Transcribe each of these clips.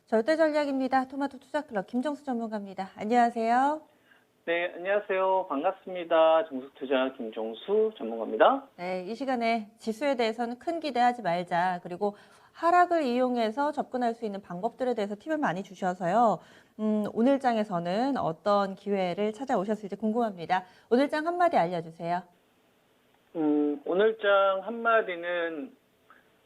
절대전략입니다. 토마토 투자클럽 김정수 전문가입니다. 안녕하세요. 네, 안녕하세요. 반갑습니다. 정수투자 김종수 전문가입니다. 네, 이 시간에 지수에 대해서는 큰 기대하지 말자. 그리고 하락을 이용해서 접근할 수 있는 방법들에 대해서 팁을 많이 주셔서요. 오늘 장에서는 어떤 기회를 찾아오셨을지 궁금합니다. 오늘 장 한마디 알려주세요. 오늘 장 한마디는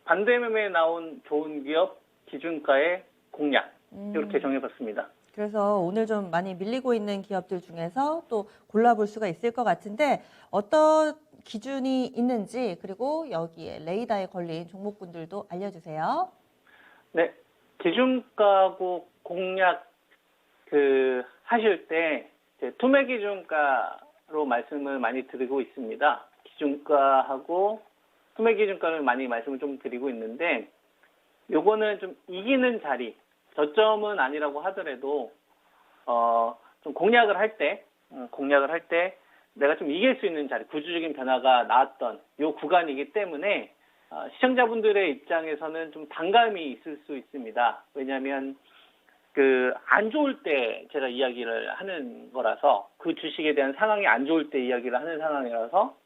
반대매매에 나온 좋은 기업 기준가의 공략 이렇게 정해봤습니다. 그래서 오늘 좀 많이 밀리고 있는 기업들 중에서 또 골라볼 수가 있을 것 같은데 어떤 기준이 있는지 그리고 여기에 레이더에 걸린 종목군들도 알려주세요. 네, 기준가고 공략 하실 때 이제 투매 기준가로 말씀을 많이 드리고 있습니다. 기준가하고 투매 기준가를 많이 말씀을 좀 드리고 있는데 요거는 좀 이기는 자리, 저점은 아니라고 하더라도 좀 공략을 할 때 내가 좀 이길 수 있는 자리, 구조적인 변화가 나왔던 요 구간이기 때문에 시청자분들의 입장에서는 좀 반감이 있을 수 있습니다. 왜냐하면 안 좋을 때 제가 이야기를 하는 거라서, 그 주식에 대한 상황이 안 좋을 때 이야기를 하는 상황이라서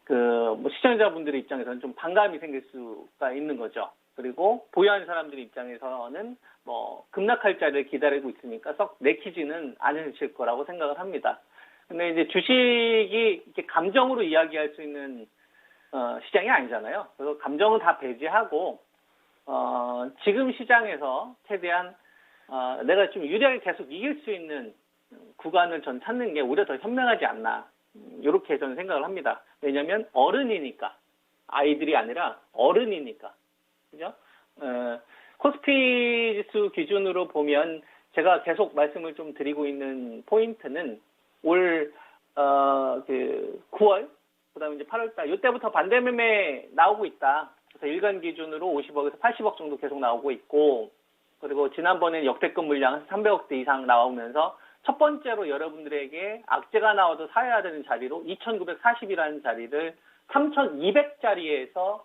뭐 시청자분들의 입장에서는 좀 반감이 생길 수가 있는 거죠. 그리고 보유하는 사람들의 입장에서는 뭐 급락할 자리를 기다리고 있으니까 썩 내키지는 않으실 거라고 생각을 합니다. 근데 이제 주식이 이렇게 감정으로 이야기할 수 있는 시장이 아니잖아요. 그래서 감정은 다 배제하고 지금 시장에서 최대한 내가 좀 유리하게 계속 이길 수 있는 구간을 전 찾는 게 오히려 더 현명하지 않나, 이렇게 저는 생각을 합니다. 왜냐하면 어른이니까, 아이들이 아니라 어른이니까. 그죠? 코스피 지수 기준으로 보면 제가 계속 말씀을 좀 드리고 있는 포인트는 올 9월, 그다음에 이제 8월달 이때부터 반대매매 나오고 있다. 그래서 일간 기준으로 50억에서 80억 정도 계속 나오고 있고, 그리고 지난번에 역대급 물량 300억대 이상 나오면서 첫 번째로 여러분들에게 악재가 나와도 사야 되는 자리로 2,940이라는 자리를 3,200자리에서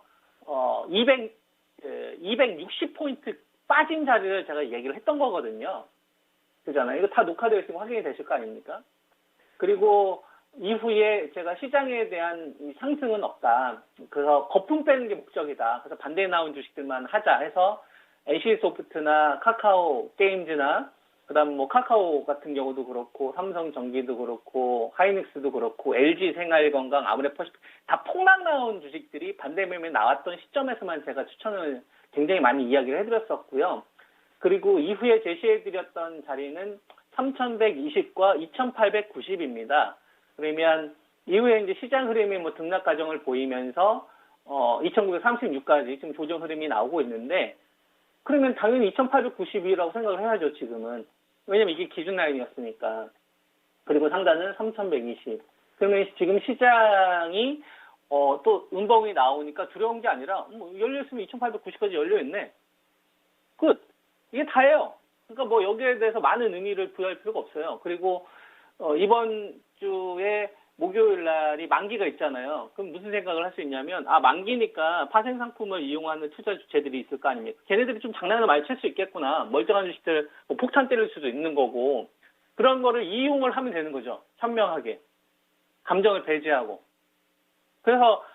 260포인트 빠진 자리를 제가 얘기를 했던 거거든요. 그잖아요. 이거 다 녹화되어 있으면 확인이 되실 거 아닙니까? 그리고 이후에 제가 시장에 대한 상승은 없다. 그래서 거품 빼는 게 목적이다. 그래서 반대에 나온 주식들만 하자 해서 NC소프트나 카카오 게임즈나 그다음 뭐 카카오 같은 경우도 그렇고 삼성전기도 그렇고 하이닉스도 그렇고 LG생활건강, 아모레퍼시픽 다 폭락 나온 주식들이 반대매매 나왔던 시점에서만 제가 추천을 굉장히 많이 이야기를 해드렸었고요. 그리고 이후에 제시해드렸던 자리는 3,120과 2,890입니다. 그러면 이후에 이제 시장 흐름이 뭐 등락 과정을 보이면서 2,936까지 지금 조정 흐름이 나오고 있는데, 그러면 당연히 2,892라고 생각을 해야죠, 지금은. 왜냐면 이게 기준 라인이었으니까. 그리고 상단은 3,120. 그러면 지금 시장이 또 음봉이 나오니까 두려운 게 아니라 열려있으면 2,890까지 열려있네. 끝. 이게 다예요. 그러니까 뭐 여기에 대해서 많은 의미를 부여할 필요가 없어요. 그리고 이번 주에 목요일 날이 만기가 있잖아요. 그럼 무슨 생각을 할 수 있냐면, 만기니까 파생 상품을 이용하는 투자 주체들이 있을 거 아닙니까? 걔네들이 좀 장난을 많이 칠 수 있겠구나. 멀쩡한 주식들 뭐 폭탄 때릴 수도 있는 거고, 그런 거를 이용을 하면 되는 거죠. 현명하게. 감정을 배제하고. 그래서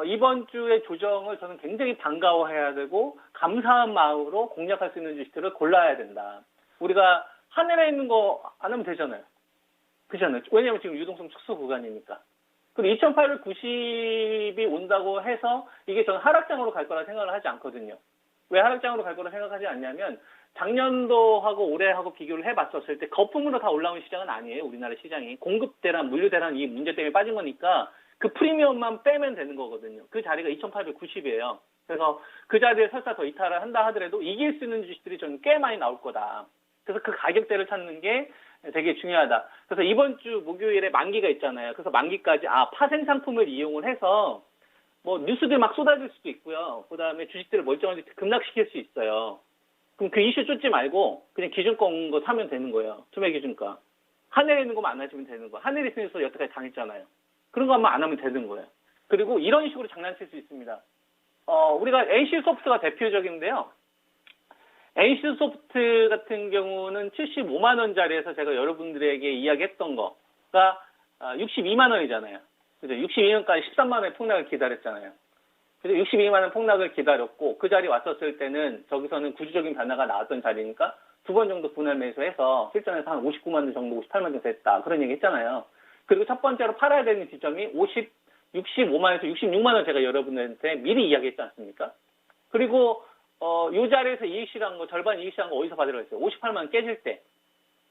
이번 주의 조정을 저는 굉장히 반가워해야 되고 감사한 마음으로 공략할 수 있는 주식들을 골라야 된다. 우리가 하늘에 있는 거 안 하면 되잖아요. 그렇잖아요. 왜냐하면 지금 유동성 축소 구간이니까. 그리고 2,890이 온다고 해서 이게 저는 하락장으로 갈 거라 생각을 하지 않거든요. 왜 하락장으로 갈 거라 생각하지 않냐면, 작년도하고 올해하고 비교를 해봤었을 때 거품으로 다 올라온 시장은 아니에요. 우리나라 시장이. 공급 대란, 물류 대란 이 문제 때문에 빠진 거니까 그 프리미엄만 빼면 되는 거거든요. 그 자리가 2,890이에요. 그래서 그 자리에 설사 더 이탈을 한다 하더라도 이길 수 있는 주식들이 저는 꽤 많이 나올 거다. 그래서 그 가격대를 찾는 게 되게 중요하다. 그래서 이번 주 목요일에 만기가 있잖아요. 그래서 만기까지 파생 상품을 이용을 해서 뭐 뉴스들 막 쏟아질 수도 있고요. 그다음에 주식들을 멀쩡하게 급락시킬 수 있어요. 그럼 그 이슈 쫓지 말고 그냥 기준가 온 거 사면 되는 거예요. 투매 기준가. 하늘에 있는 거만 안 하시면 되는 거예요. 하늘에 있으면서 여태까지 당했잖아요. 그런 것만 안 하면 되는 거예요. 그리고 이런 식으로 장난칠 수 있습니다. 우리가 NC소프트가 대표적인데요. NC소프트 같은 경우는 75만 원짜리에서 제가 여러분들에게 이야기했던 거가 62만 원이잖아요. 그죠? 62년까지 13만 원의 폭락을 기다렸잖아요. 그래서 62만 원 폭락을 기다렸고 그 자리 왔었을 때는 저기서는 구조적인 변화가 나왔던 자리니까 두 번 정도 분할 매수해서 실전에서 한 59만 원 정도, 58만 원 정도 됐다. 그런 얘기 했잖아요. 그리고 첫 번째로 팔아야 되는 지점이 65만 원에서 66만 원 제가 여러분들한테 미리 이야기했지 않습니까? 그리고 이 자리에서 이익 실한 거, 절반 이익 실한 거 어디서 받으라고 했어요? 58만 원 깨질 때.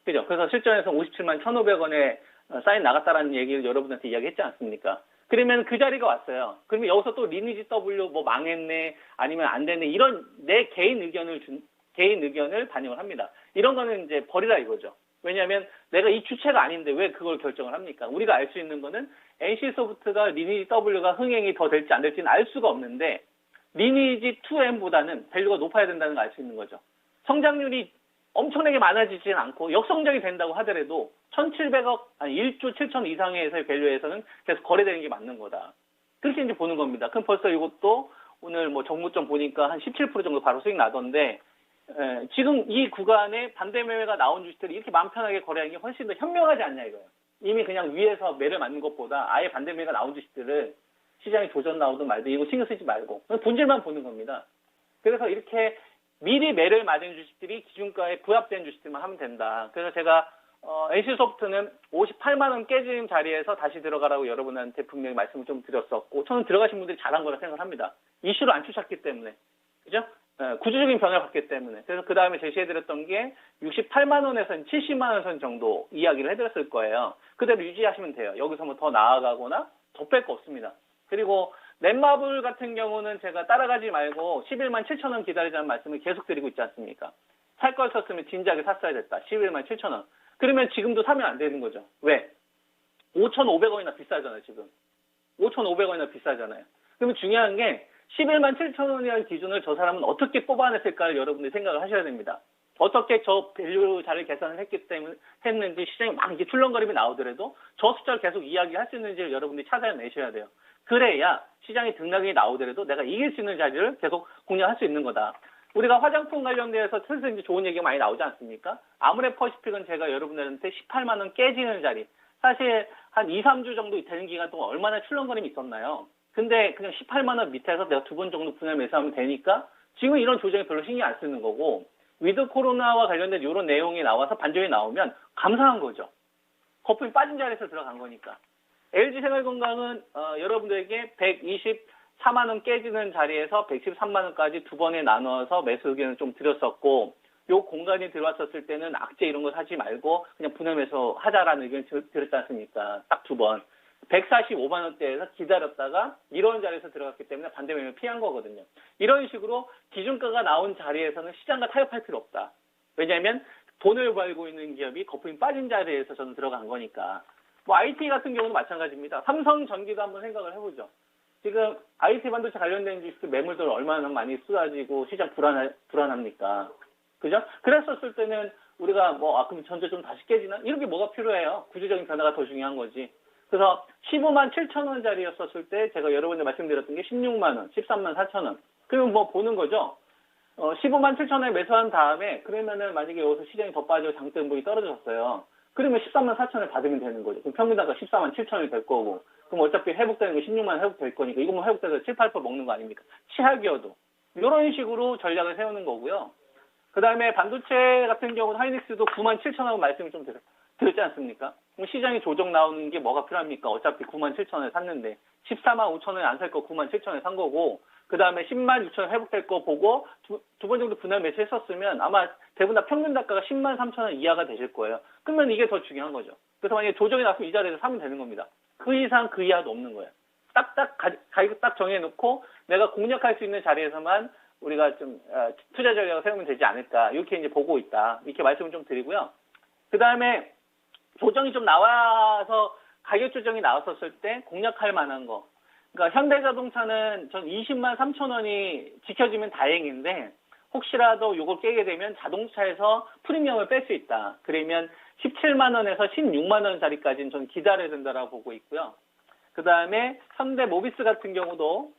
그죠? 그래서 실전에서 57만 1,500원에 사인 나갔다라는 얘기를 여러분한테 이야기했지 않습니까? 그러면 그 자리가 왔어요. 그러면 여기서 또 리니지 W 뭐 망했네, 아니면 안 됐네, 이런 내 개인 의견을 반영을 합니다. 이런 거는 이제 버리라 이거죠. 왜냐하면 내가 이 주체가 아닌데 왜 그걸 결정을 합니까? 우리가 알 수 있는 거는 NC소프트가 리니지 W가 흥행이 더 될지 안 될지는 알 수가 없는데 리니지 2M보다는 밸류가 높아야 된다는 걸 알 수 있는 거죠. 성장률이 엄청나게 많아지진 않고 역성장이 된다고 하더라도 1,700억, 아니 1조 7천 이상의 밸류에서는 계속 거래되는 게 맞는 거다. 그렇게 이제 보는 겁니다. 그럼 벌써 이것도 오늘 뭐 정무점 보니까 한 17% 정도 바로 수익 나던데, 지금 이 구간에 반대 매매가 나온 주식들이 이렇게 마음 편하게 거래하는 게 훨씬 더 현명하지 않냐 이거예요. 이미 그냥 위에서 매를 맞는 것보다 아예 반대 매매가 나온 주식들을 시장에 조정 나오든 말든 이거 신경 쓰지 말고 본질만 보는 겁니다. 그래서 이렇게 미리 매를 맞은 주식들이 기준가에 부합된 주식들만 하면 된다. 그래서 제가 NC소프트는 58만 원 깨지는 자리에서 다시 들어가라고 여러분한테 분명히 말씀을 좀 드렸었고, 저는 들어가신 분들이 잘한 거라 생각합니다. 이슈를 안 추셨기 때문에. 그죠? 구조적인 변화를 봤기 때문에. 그래서 그 다음에 제시해드렸던 게 68만 원에서 70만 원 선 정도 이야기를 해드렸을 거예요. 그대로 유지하시면 돼요. 여기서 뭐 더 나아가거나 더 뺄 거 없습니다. 그리고 넷마블 같은 경우는 제가 따라가지 말고 11만 7천 원 기다리자는 말씀을 계속 드리고 있지 않습니까? 살 걸 썼으면 진작에 샀어야 됐다. 11만 7천 원. 그러면 지금도 사면 안 되는 거죠. 왜? 5,500원이나 비싸잖아요, 지금. 5,500원이나 비싸잖아요. 그러면 중요한 게 11만 7천 원이라는 기준을 저 사람은 어떻게 뽑아냈을까를 여러분들이 생각을 하셔야 됩니다. 어떻게 저 밸류 자를 계산을 했는지 시장에 막 이게 출렁거림이 나오더라도 저 숫자를 계속 이야기할 수 있는지를 여러분들이 찾아내셔야 돼요. 그래야 시장에 등락이 나오더라도 내가 이길 수 있는 자리를 계속 공략할 수 있는 거다. 우리가 화장품 관련돼서 슬슬 이제 좋은 얘기가 많이 나오지 않습니까? 아모레퍼시픽은 제가 여러분들한테 18만 원 깨지는 자리. 사실 한 2, 3주 정도 되는 기간 동안 얼마나 출렁거림이 있었나요? 근데 그냥 18만 원 밑에서 내가 두 번 정도 분할 매수하면 되니까 지금 이런 조정에 별로 신경 안 쓰는 거고, 위드 코로나와 관련된 이런 내용이 나와서 반전이 나오면 감사한 거죠. 거품이 빠진 자리에서 들어간 거니까. LG생활건강은 여러분들에게 124만 원 깨지는 자리에서 113만 원까지 두 번에 나눠서 매수 의견을 좀 드렸었고, 요 공간이 들어왔었을 때는 악재 이런 거 사지 말고 그냥 분할 매수 하자라는 의견을 드렸지 않습니까? 딱 두 번. 145만 원대에서 기다렸다가 이런 자리에서 들어갔기 때문에 반대 매매를 피한 거거든요. 이런 식으로 기준가가 나온 자리에서는 시장과 타협할 필요 없다. 왜냐하면 돈을 벌고 있는 기업이 거품이 빠진 자리에서 저는 들어간 거니까. 뭐 IT 같은 경우도 마찬가지입니다. 삼성전기도 한번 생각을 해보죠. 지금 IT 반도체 관련된 주식들 매물들 얼마나 많이 쏟아지고 시장 불안합니까? 그죠? 그랬었을 때는 우리가 그럼 전체 좀 다시 깨지나? 이런 게 뭐가 필요해요? 구조적인 변화가 더 중요한 거지. 그래서 15만 7천 원짜리였었을 때 제가 여러분들 말씀드렸던 게 16만 원, 13만 4천 원. 그러면 뭐 보는 거죠. 15만 7천 원에 매수한 다음에 그러면은 만약에 여기서 시장이 더 빠지고 장대음봉이 떨어졌어요. 그러면 13만 4천 원을 받으면 되는 거죠. 그럼 평균단가 14만 7천 원이 될 거고. 그럼 어차피 회복되는 거 16만 원 회복될 거니까 이거 뭐 회복돼서 7, 8% 먹는 거 아닙니까? 치약이어도. 이런 식으로 전략을 세우는 거고요. 그 다음에 반도체 같은 경우는 하이닉스도 9만 7천 원 말씀을 좀 드렸지 않습니까? 그럼 시장이 조정 나오는 게 뭐가 필요합니까? 어차피 9만 7천 원에 샀는데 14만 5천 원에 안 살 거 9만 7천 원에 산 거고, 그 다음에 10만 6천 원 회복될 거 보고 두 번 정도 분할 매수했었으면 아마 대부분 다 평균 단가가 10만 3천 원 이하가 되실 거예요. 그러면 이게 더 중요한 거죠. 그래서 만약에 조정이 났으면 이 자리에서 사면 되는 겁니다. 그 이상 그 이하도 없는 거예요. 가격 딱 정해놓고 내가 공략할 수 있는 자리에서만 우리가 좀 투자 전략을 세우면 되지 않을까, 이렇게 이제 보고 있다, 이렇게 말씀을 좀 드리고요. 그 다음에 조정이 좀 나와서 가격 조정이 나왔었을 때 공략할 만한 거. 그러니까 현대자동차는 전 20만 3천 원이 지켜지면 다행인데 혹시라도 이걸 깨게 되면 자동차에서 프리미엄을 뺄 수 있다. 그러면 17만 원에서 16만 원짜리까지는 전 기다려야 된다라고 보고 있고요. 그 다음에 현대모비스 같은 경우도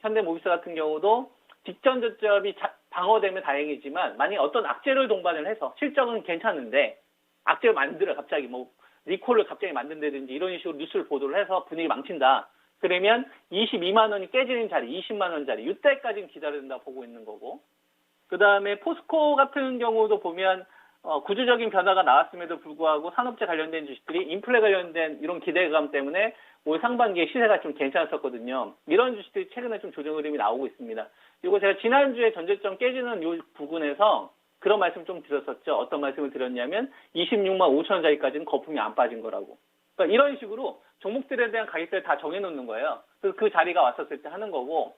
직전 저점이 방어되면 다행이지만 만약 어떤 악재를 동반을 해서 실적은 괜찮은데 악재를 만들어 갑자기 뭐 리콜을 갑자기 만든다든지 이런 식으로 뉴스를 보도를 해서 분위기 망친다. 그러면 22만 원이 깨지는 자리, 20만 원짜리 이때까지는 기다려야 된다 보고 있는 거고. 그다음에 포스코 같은 경우도 보면 구조적인 변화가 나왔음에도 불구하고 산업재 관련된 주식들이 인플레 관련된 이런 기대감 때문에 올 상반기에 시세가 좀 괜찮았었거든요. 이런 주식들이 최근에 좀 조정 흐름이 나오고 있습니다. 이거 제가 지난주에 전저점 깨지는 요 부분에서 그런 말씀 좀 드렸었죠. 어떤 말씀을 드렸냐면 26만 5천 원짜리까지는 거품이 안 빠진 거라고. 그러니까 이런 식으로 종목들에 대한 가격대를 다 정해놓는 거예요. 그래서 그 자리가 왔었을 때 하는 거고.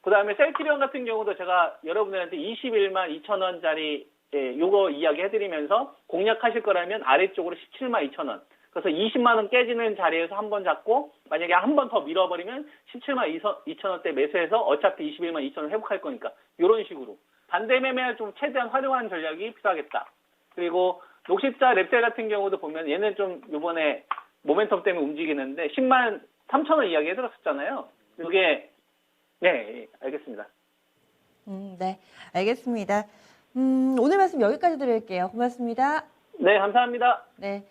그다음에 셀트리온 같은 경우도 제가 여러분들한테 21만 2천 원짜리 요거 이야기 해드리면서 공략하실 거라면 아래쪽으로 17만 2천 원. 그래서 20만 원 깨지는 자리에서 한 번 잡고 만약에 한 번 더 밀어버리면 17만 2천 원대 매수해서 어차피 21만 2천 원 회복할 거니까 이런 식으로 반대 매매를 좀 최대한 활용하는 전략이 필요하겠다. 그리고 녹십자 랩셀 같은 경우도 보면 얘는 좀 이번에 모멘텀 때문에 움직이는데 10만 3천 원 이야기 해드렸었잖아요. 이게 네, 알겠습니다. 네, 알겠습니다. 오늘 말씀 여기까지 드릴게요. 고맙습니다. 네, 감사합니다. 네.